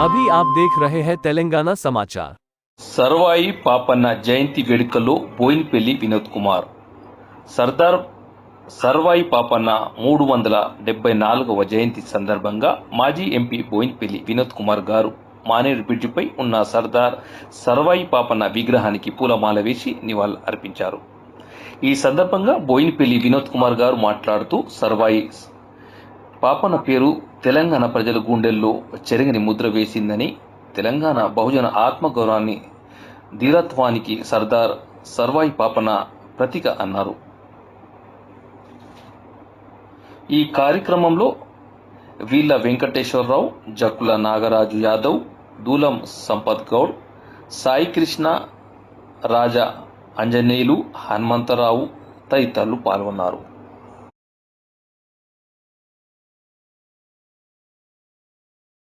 अभी आप देख रहे हैं तेलंगाना समाचार। సర్వాయి పాపన్న జయంతి వేడుకల్లో బోయిన్పల్లి వినోద్ కుమార్. సర్దార్ సర్వాయి పాపన్న 374వ జయంతి సందర్భంగా మాజీ ఎంపీ బోయిన్పల్లి వినోద్ కుమార్ గారు మానేరు బ్రిడ్జిపై ఉన్న సర్దార్ సర్వాయి పాపన్న విగ్రహానికి పూలమాల వేసి నివాళులు అర్పించారు. ఈ సందర్భంగా బోయిన్పల్లి వినోద్ కుమార్ గారు మాట్లాడుతూ సర్వాయి పాపన్న పేరు తెలంగాణ ప్రజల గుండెల్లో చెరగని ముద్ర వేసిందని, తెలంగాణ బహుజన ఆత్మగౌరవాన్ని ధీరత్వానికి సర్దార్ సర్వాయి పాపన్న ప్రతీక అన్నారు. ఈ కార్యక్రమంలో వీళ్ళ వెంకటేశ్వరరావు, జక్కుల నాగరాజు యాదవ్, దూలం సంపత్ గౌడ్, సాయి కృష్ణ, రాజా అంజనేయులు, హనుమంతరావు తదితరులు పాల్గొన్నారు.